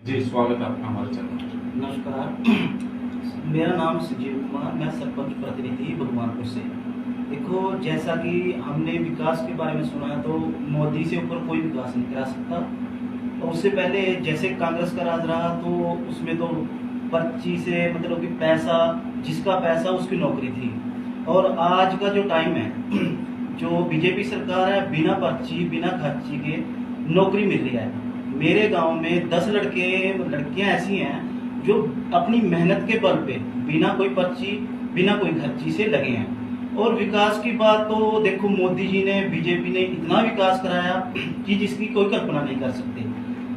जी, स्वागत है आपका हमारे चैनल पर। नमस्कार। मेरा नाम संजीव कुमार, मैं सरपंच प्रतिनिधि भगवानपुर से। देखो, जैसा कि हमने विकास के बारे में सुना है तो मोदी से ऊपर कोई विकास नहीं करा सकता। और उससे पहले जैसे कांग्रेस का राज रहा तो उसमें तो पर्ची से मतलब कि पैसा, जिसका पैसा उसकी नौकरी थी। और आज का जो टाइम है जो बीजेपी सरकार है, बिना पर्ची बिना खर्ची के नौकरी मिल रही है। मेरे गांव में 10 लड़कियां ऐसी हैं जो अपनी मेहनत के बल पे बिना कोई पर्ची बिना कोई खर्ची से लगे हैं। और विकास की बात तो देखो, मोदी जी ने, बीजेपी ने इतना विकास कराया कि जिसकी कोई कल्पना नहीं कर सकते।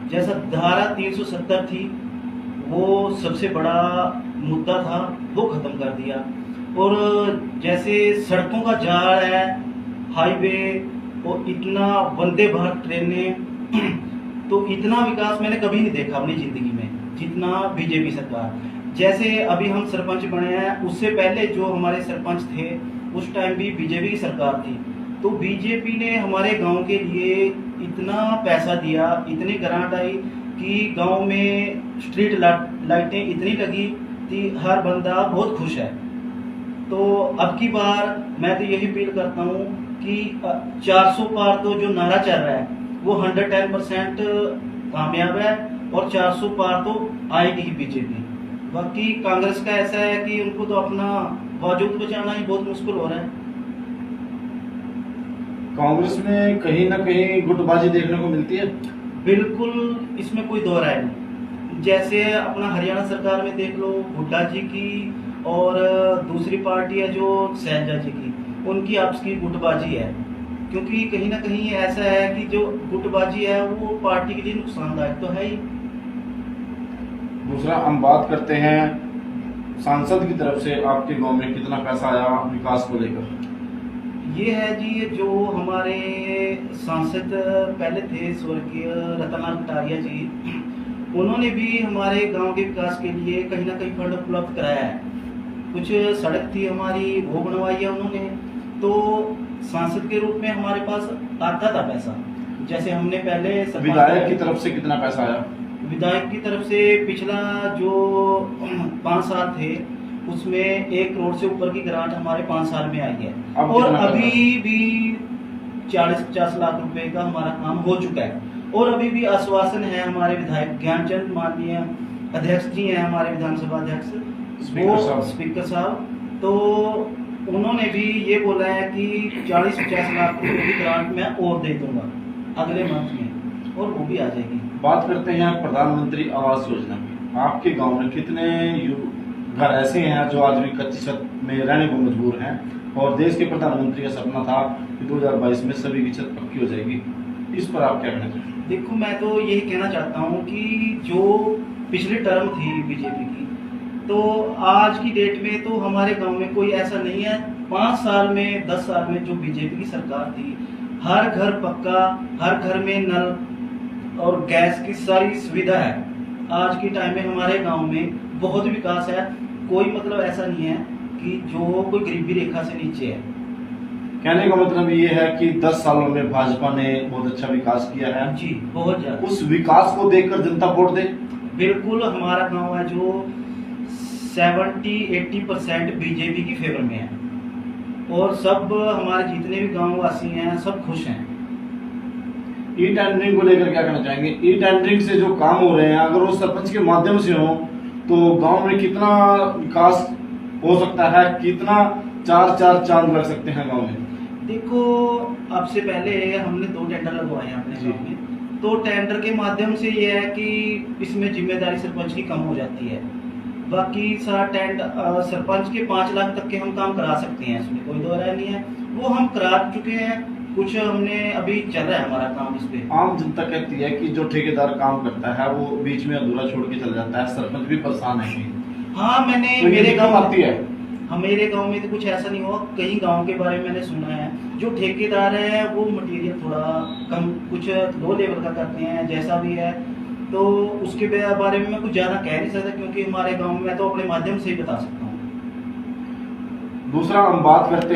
जैसा धारा 370 थी, वो सबसे बड़ा मुद्दा था, वो खत्म कर दिया। और जैसे सड़कों का जाल है, हाईवे, और इतना वंदे भारत ट्रेनें तो इतना विकास मैंने कभी नहीं देखा अपनी जिंदगी में जितना बीजेपी सरकार। जैसे अभी हम सरपंच बने हैं, उससे पहले जो हमारे सरपंच थे उस टाइम भी बीजेपी की सरकार थी। तो बीजेपी ने हमारे गांव के लिए इतना पैसा दिया, इतनी ग्रांट आई कि गांव में स्ट्रीट लाइटें इतनी लगी कि हर बंदा बहुत खुश है। तो अब की बार मैं तो यही अपील करता हूँ कि 400 पार तो जो नारा चल रहा है वो 110% कामयाब है, और 400 पार तो आएगी ही बीजेपी। बाकी कांग्रेस का ऐसा है कि उनको तो अपना वजूद बचाना ही बहुत मुश्किल हो रहा है। कांग्रेस में कहीं ना कहीं गुटबाजी देखने को मिलती है। बिल्कुल, इसमें कोई दो राय नहीं। जैसे अपना हरियाणा सरकार में देख लो, हुड्डा जी की और दूसरी पार्टी है जो शैलजा जी की, उनकी आपस की गुटबाजी है। क्योंकि कहीं ना कहीं ऐसा है कि जो गुटबाजी है वो पार्टी के लिए नुकसानदायक तो है ही। दूसरा हम बात करते हैं सांसद की तरफ से आपके गांव में कितना पैसा आया विकास को लेकर। ये है जी, ये जो हमारे सांसद पहले थे स्वर्गीय रतनलाल कटारिया जी, उन्होंने भी हमारे गांव के विकास के लिए कहीं ना कहीं फंड उपलब्ध कराया है। कुछ सड़क थी हमारी, वो बनवाई है उन्होंने। तो सांसद के रूप में हमारे पास आता था पैसा। जैसे हमने पहले विधायक की तरफ से कितना पैसा आया। विधायक की तरफ से पिछला जो 5 साल थे उसमें 1 करोड़ से ऊपर की ग्रांट हमारे 5 साल में आई है। और अभी भी 40-50 लाख रुपए का हमारा काम हो चुका है। और अभी भी आश्वासन है हमारे विधायक ज्ञानचंद माननीय अध्यक्ष जी हैं, हमारे विधानसभा अध्यक्ष स्पीकर साहब, तो उन्होंने भी ये बोला है कि 40-50 लाख रुपए की ग्रांट मैं और दे दूंगा अगले मंथ में, और वो भी आ जाएगी। बात करते हैं प्रधानमंत्री आवास योजना की। आपके गांव में कितने घर ऐसे हैं जो आज भी कच्ची छत में रहने को मजबूर हैं, और देश के प्रधानमंत्री का सपना था कि 2022 में सभी की छत पक्की हो जाएगी। इस पर आप क्या कहना चाहते हैं। देखो, मैं तो यही कहना चाहता हूँ कि जो पिछली टर्म थी बीजेपी की, तो आज की डेट में तो हमारे गांव में कोई ऐसा नहीं है। 5 साल में 10 साल में जो बीजेपी की सरकार थी, हर घर पक्का, हर घर में नल और गैस की सारी सुविधा है। आज के टाइम में हमारे गांव में बहुत विकास है। कोई मतलब ऐसा नहीं है कि जो कोई गरीबी रेखा से नीचे है। कहने का मतलब ये है कि 10 सालों में भाजपा ने बहुत अच्छा विकास किया है। जी, बहुत ज्यादा। उस विकास को देखकर जनता वोट दे। बिल्कुल, हमारा गांव है जो 70-80% बीजेपी की फेवर में है, और सब हमारे जितने भी गांव वासी हैं सब खुश हैं। ई टेंडरिंग को लेकर क्या कहना चाहेंगे। ई टेंडरिंग से जो काम हो रहे हैं, अगर वो सरपंच के माध्यम से हो तो गांव में कितना विकास हो सकता है, कितना चार चांद लग सकते हैं गांव में। देखो, अब से पहले हमने 2 टेंडर लगवाए हैं अपने गांव में। तो टेंडर के माध्यम से ये है कि इसमें जिम्मेदारी सरपंच की कम हो जाती है। बाकी सरपंच के 5 लाख तक के हम काम करा सकते हैं, इसमें कोई दो राय नहीं है। वो हम करा चुके हैं, कुछ हमने अभी चल रहा है हमारा काम इस पे। आम जनता कहती है कि जो ठेकेदार काम करता है वो बीच में अधूरा छोड़ के चल जाता है, सरपंच भी परेशान है। हाँ, मैंने तो मेरे गांव आती है। मेरे गांव में तो कुछ ऐसा नहीं हुआ। कई गांव के बारे में मैंने सुना है, जो ठेकेदार है वो मटेरियल थोड़ा कम, कुछ लो लेवल का करते हैं, जैसा भी है। तो उसके बारे में मैं कुछ ज्यादा कह नहीं सकता, क्योंकि हमारे गांव में मैं तो अपने माध्यम से ही बता सकता हूँ। दूसरा हम बात करते हैं